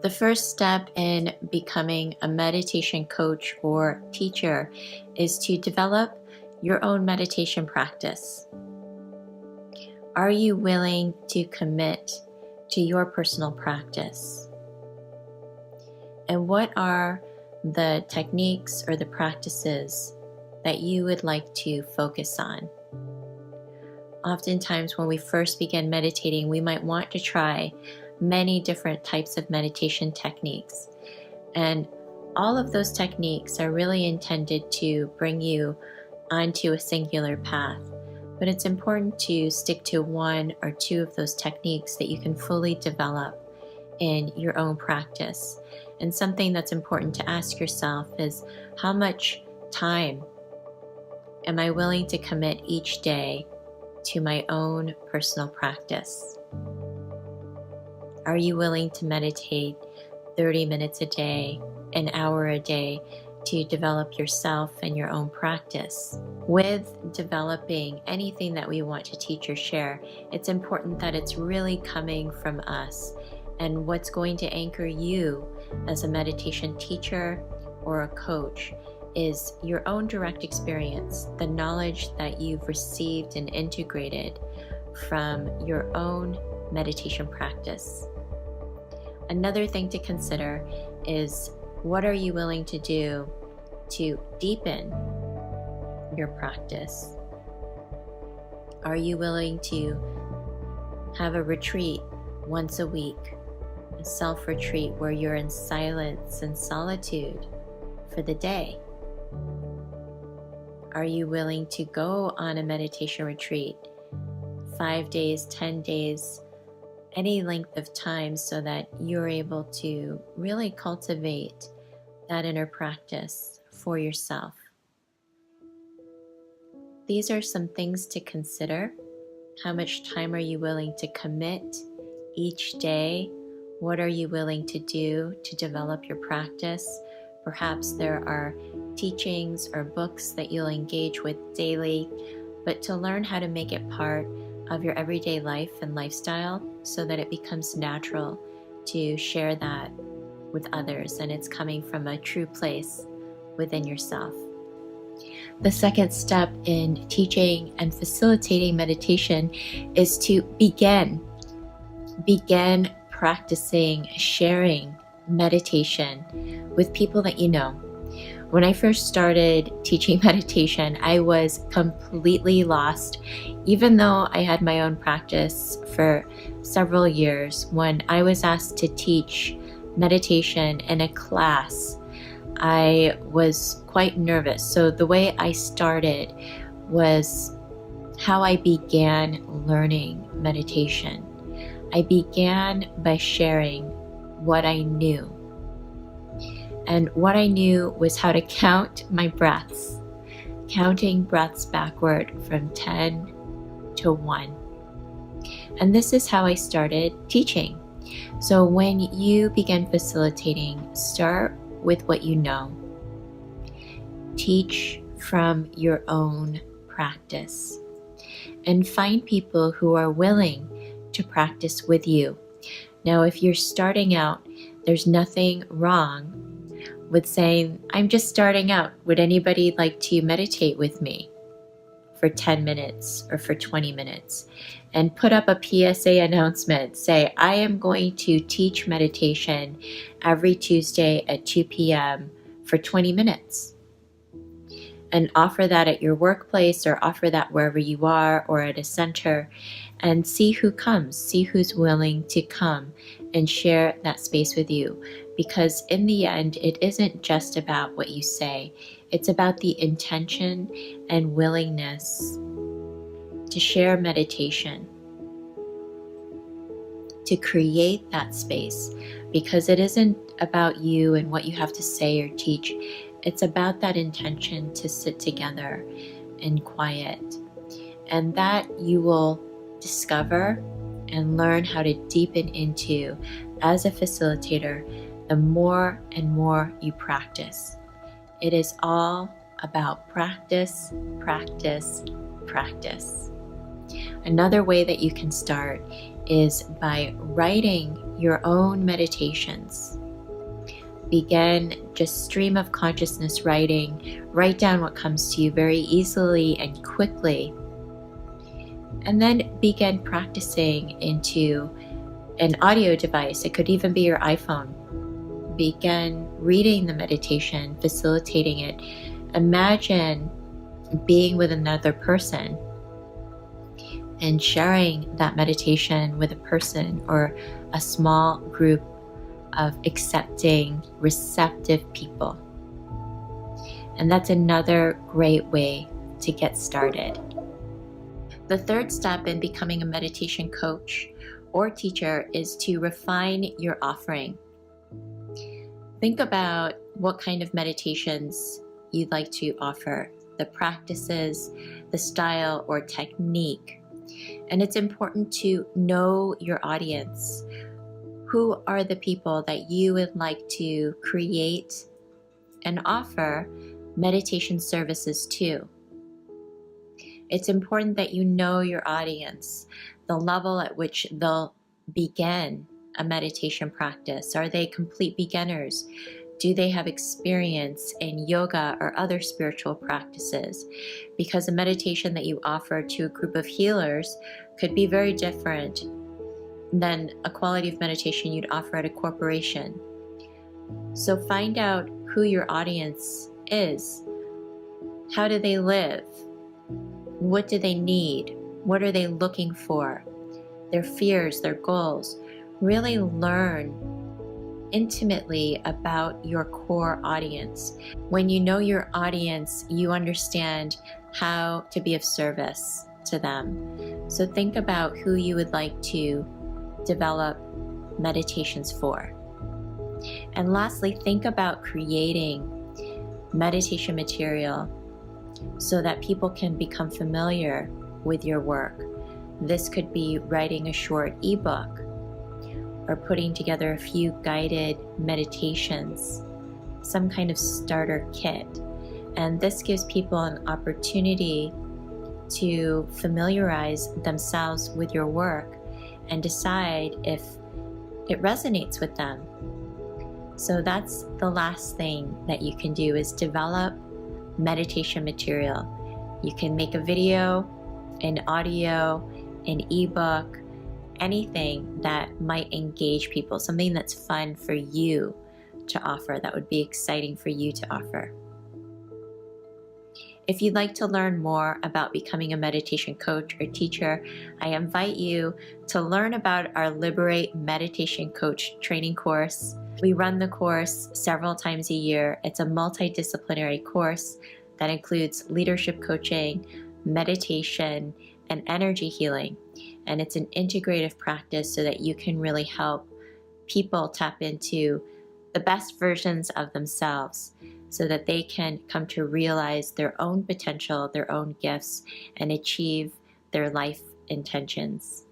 The first step in becoming a meditation coach or teacher is to develop your own meditation practice. Are you willing to commit to your personal practice? And what are the techniques or the practices that you would like to focus on? Oftentimes, when we first begin meditating, we might want to try many different types of meditation techniques. And all of those techniques are really intended to bring you onto a singular path. But it's important to stick to one or two of those techniques that you can fully develop in your own practice. And something that's important to ask yourself is, how much time am I willing to commit each day to my own personal practice? Are you willing to meditate 30 minutes a day, an hour a day, to develop yourself and your own practice? With developing anything that we want to teach or share, it's important that it's really coming from us. And what's going to anchor you as a meditation teacher or a coach is your own direct experience, the knowledge that you've received and integrated from your own meditation practice. Another thing to consider is, what are you willing to do to deepen your practice? Are you willing to have a retreat once a week, a self-retreat where you're in silence and solitude for the day? Are you willing to go on a meditation retreat 5 days, 10 days, any length of time, so that you're able to really cultivate that inner practice for yourself? These are some things to consider. How much time are you willing to commit each day? What are you willing to do to develop your practice? Perhaps there are teachings or books that you'll engage with daily, but to learn how to make it part of your everyday life and lifestyle so that it becomes natural to share that with others and it's coming from a true place within yourself. The second step in teaching and facilitating meditation is to begin practicing sharing meditation with people that you know. When I first started teaching meditation, I was completely lost. Even though I had my own practice for several years, when I was asked to teach meditation in a class, I was quite nervous. So the way I started was how I began learning meditation. I began by sharing what I knew. And what I knew was how to count my breaths, counting breaths backward from 10 to 1. And this is how I started teaching. So when you begin facilitating, start with what you know. Teach from your own practice. And find people who are willing to practice with you. Now, if you're starting out, there's nothing wrong with saying, I'm just starting out. Would anybody like to meditate with me for 10 minutes or for 20 minutes? And put up a PSA announcement. Say, I am going to teach meditation every Tuesday at 2 p.m. for 20 minutes. And offer that at your workplace or offer that wherever you are or at a center, and see who comes, see who's willing to come and share that space with you. Because in the end, it isn't just about what you say. It's about the intention and willingness to share meditation, to create that space. Because it isn't about you and what you have to say or teach. It's about that intention to sit together in quiet. And that you will discover and learn how to deepen into as a facilitator the more and more you practice. It is all about practice, practice, practice. Another way that you can start is by writing your own meditations. Begin just stream of consciousness writing. Write down what comes to you very easily and quickly. And then begin practicing into an audio device. It could even be your iPhone. Begin reading the meditation, facilitating it. Imagine being with another person and sharing that meditation with a person or a small group of accepting, receptive people. And that's another great way to get started. The third step in becoming a meditation coach or teacher is to refine your offering. Think about what kind of meditations you'd like to offer, the practices, the style, or technique. And it's important to know your audience. Who are the people that you would like to create and offer meditation services to? It's important that you know your audience, the level at which they'll begin a meditation practice. Are they complete beginners? Do they have experience in yoga or other spiritual practices? Because a meditation that you offer to a group of healers could be very different than a quality of meditation you'd offer at a corporation. So find out who your audience is. How do they live? What do they need? What are they looking for? Their fears, their goals. Really learn intimately about your core audience. When you know your audience, you understand how to be of service to them. So think about who you would like to develop meditations for. And lastly, think about creating meditation material so that people can become familiar with your work. This could be writing a short ebook or putting together a few guided meditations, some kind of starter kit. And this gives people an opportunity to familiarize themselves with your work and decide if it resonates with them. So that's the last thing that you can do, is develop meditation material. You can make a video, an audio, an ebook, anything that might engage people, something that's fun for you to offer, that would be exciting for you to offer. If you'd like to learn more about becoming a meditation coach or teacher, I invite you to learn about our LIBERATE Meditation Coach training course. We run the course several times a year. It's a multi-disciplinary course that includes leadership coaching, meditation, and energy healing. And it's an integrative practice so that you can really help people tap into the best versions of themselves so that they can come to realize their own potential, their own gifts, and achieve their life intentions.